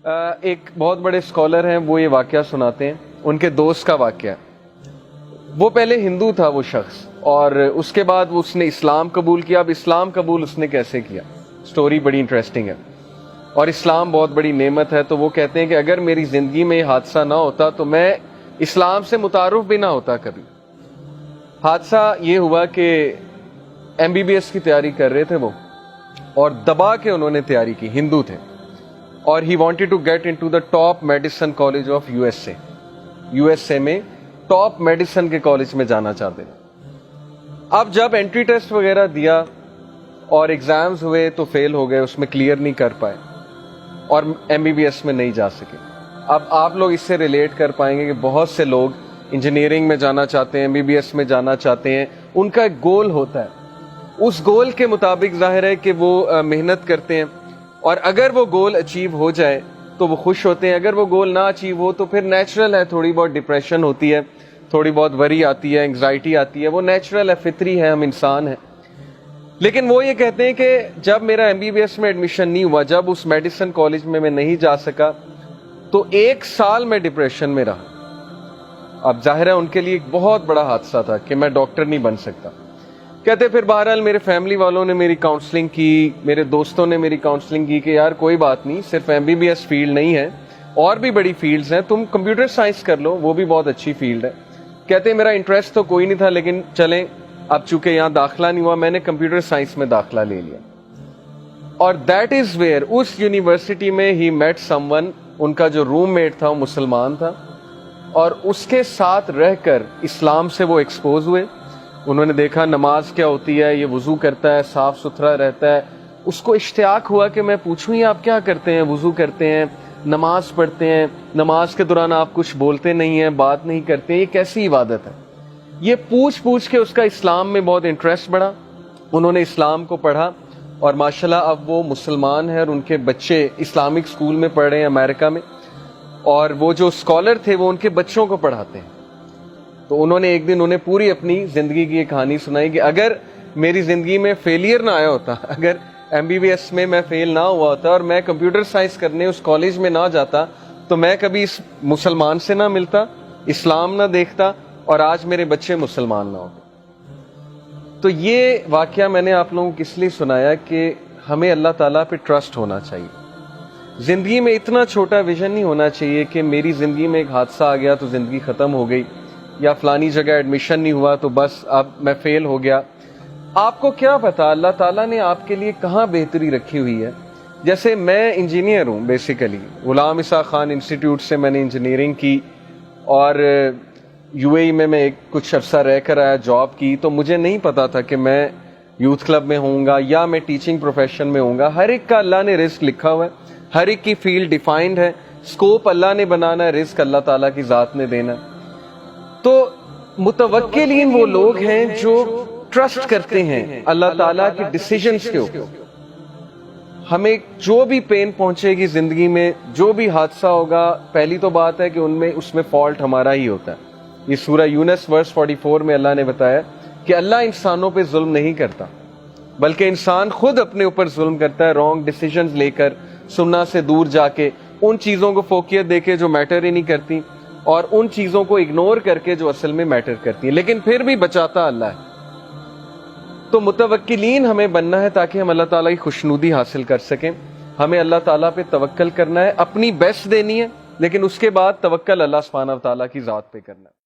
ایک بہت بڑے اسکالر ہیں، وہ یہ واقعہ سناتے ہیں، ان کے دوست کا واقعہ. وہ پہلے ہندو تھا وہ شخص، اور اس کے بعد اس نے اسلام قبول کیا. اب اسلام قبول اس نے کیسے کیا؟ سٹوری بڑی انٹرسٹنگ ہے، اور اسلام بہت بڑی نعمت ہے. تو وہ کہتے ہیں کہ اگر میری زندگی میں یہ حادثہ نہ ہوتا تو میں اسلام سے متعارف بھی نہ ہوتا کبھی. حادثہ یہ ہوا کہ MBBS کی تیاری کر رہے تھے وہ، اور دبا کے انہوں نے تیاری کی. ہندو تھے، اور ہی wanted to get into the top medicine college of USA میں ٹاپ میڈیسن کے کالج میں جانا چاہتے ہیں. اب جب انٹری ٹیسٹ وغیرہ دیا اور ایگزامز ہوئے تو فیل ہو گئے، اس میں کلیئر نہیں کر پائے اور MBBS میں نہیں جا سکے. اب آپ لوگ اس سے ریلیٹ کر پائیں گے کہ بہت سے لوگ انجینئرنگ میں جانا چاہتے ہیں، MBBS میں جانا چاہتے ہیں. ان کا ایک گول ہوتا ہے، اس گول کے مطابق ظاہر ہے کہ وہ محنت کرتے ہیں، اور اگر وہ گول اچیو ہو جائے تو وہ خوش ہوتے ہیں. اگر وہ گول نہ اچیو ہو تو پھر نیچرل ہے، تھوڑی بہت ڈپریشن ہوتی ہے، تھوڑی بہت وری آتی ہے، انگزائٹی آتی ہے. وہ نیچرل ہے، فطری ہے، ہم انسان ہیں. لیکن وہ یہ کہتے ہیں کہ جب میرا MBBS میں ایڈمیشن نہیں ہوا، جب اس میڈیسن کالج میں نہیں جا سکا، تو 1 سال میں ڈپریشن میں رہا. اب ظاہر ہے ان کے لیے ایک بہت بڑا حادثہ تھا کہ میں ڈاکٹر نہیں بن سکتا. کہتے پھر بہرحال میرے فیملی والوں نے میری کاؤنسلنگ کی، میرے دوستوں نے میری کاؤنسلنگ کی کہ یار کوئی بات نہیں، صرف MBBS فیلڈ نہیں ہے، اور بھی بڑی فیلڈز ہیں، تم کمپیوٹر سائنس کر لو، وہ بھی بہت اچھی فیلڈ ہے. کہتے میرا انٹرسٹ تو کوئی نہیں تھا، لیکن چلیں اب چونکہ یہاں داخلہ نہیں ہوا، میں نے کمپیوٹر سائنس میں داخلہ لے لیا. اور دیٹ از ویئر، اس یونیورسٹی میں ہی میٹ سم ون، ان کا جو روم میٹ تھا وہ مسلمان تھا، اور اس کے ساتھ رہ کر اسلام سے وہ ایکسپوز ہوئے. انہوں نے دیکھا نماز کیا ہوتی ہے، یہ وضو کرتا ہے، صاف ستھرا رہتا ہے. اس کو اشتیاق ہوا کہ میں پوچھوں یہ آپ کیا کرتے ہیں؟ وضو کرتے ہیں، نماز پڑھتے ہیں، نماز کے دوران آپ کچھ بولتے نہیں ہیں، بات نہیں کرتے ہیں، یہ کیسی عبادت ہے؟ یہ پوچھ کے اس کا اسلام میں بہت انٹرسٹ بڑھا. انہوں نے اسلام کو پڑھا، اور ماشاءاللہ اب وہ مسلمان ہیں، اور ان کے بچے اسلامک اسکول میں پڑھ رہے ہیں امریکہ میں، اور وہ جو اسکالر تھے وہ ان کے بچوں کو پڑھاتے ہیں. تو انہوں نے ایک دن انہیں پوری اپنی زندگی کی ایک کہانی سنائی کہ اگر میری زندگی میں فیلئر نہ آیا ہوتا، اگر MBBS میں فیل نہ ہوا ہوتا اور میں کمپیوٹر سائنس کرنے اس کالج میں نہ جاتا، تو میں کبھی اس مسلمان سے نہ ملتا، اسلام نہ دیکھتا، اور آج میرے بچے مسلمان نہ ہوتے. تو یہ واقعہ میں نے آپ لوگوں کو اس لیے سنایا کہ ہمیں اللہ تعالیٰ پہ ٹرسٹ ہونا چاہیے. زندگی میں اتنا چھوٹا ویژن نہیں ہونا چاہیے کہ میری زندگی میں ایک حادثہ آ گیا تو زندگی ختم ہو گئی، یا فلانی جگہ ایڈمیشن نہیں ہوا تو بس اب میں فیل ہو گیا. آپ کو کیا پتا اللہ تعالیٰ نے آپ کے لیے کہاں بہتری رکھی ہوئی ہے. جیسے میں انجینئر ہوں، بیسیکلی غلام اسحاق خان انسٹیٹیوٹ سے میں نے انجینئرنگ کی، اور UAE میں کچھ عرصہ رہ کر آیا، جاب کی. تو مجھے نہیں پتا تھا کہ میں یوتھ کلب میں ہوں گا یا میں ٹیچنگ پروفیشن میں ہوں گا. ہر ایک کا اللہ نے رزق لکھا ہوا ہے، ہر ایک کی فیلڈ ڈیفائنڈ ہے، اسکوپ اللہ نے بنانا ہے، رزق اللہ تعالیٰ کی ذات نے دینا ہے. تو متوکلین وہ لوگ ہیں جو ٹرسٹ کرتے ہیں اللہ تعالیٰ کے ڈیسیجنز کے اوپر. ہمیں جو بھی پین پہنچے گی زندگی میں، جو بھی حادثہ ہوگا، پہلی تو بات ہے کہ اس میں فالٹ ہمارا ہی ہوتا ہے. یہ سورہ یونس ورس 44 میں اللہ نے بتایا کہ اللہ انسانوں پہ ظلم نہیں کرتا، بلکہ انسان خود اپنے اوپر ظلم کرتا ہے، رانگ ڈیسیجنز لے کر، سننا سے دور جا کے، ان چیزوں کو فوقیت دے کے جو میٹر ہی نہیں کرتی، اور ان چیزوں کو اگنور کر کے جو اصل میں میٹر کرتی ہیں. لیکن پھر بھی بچاتا اللہ ہے. تو متوکلین ہمیں بننا ہے تاکہ ہم اللہ تعالیٰ کی خوشنودی حاصل کر سکیں. ہمیں اللہ تعالیٰ پہ توکل کرنا ہے، اپنی بیسٹ دینی ہے، لیکن اس کے بعد توکل اللہ سبحانہ و تعالیٰ کی ذات پہ کرنا ہے.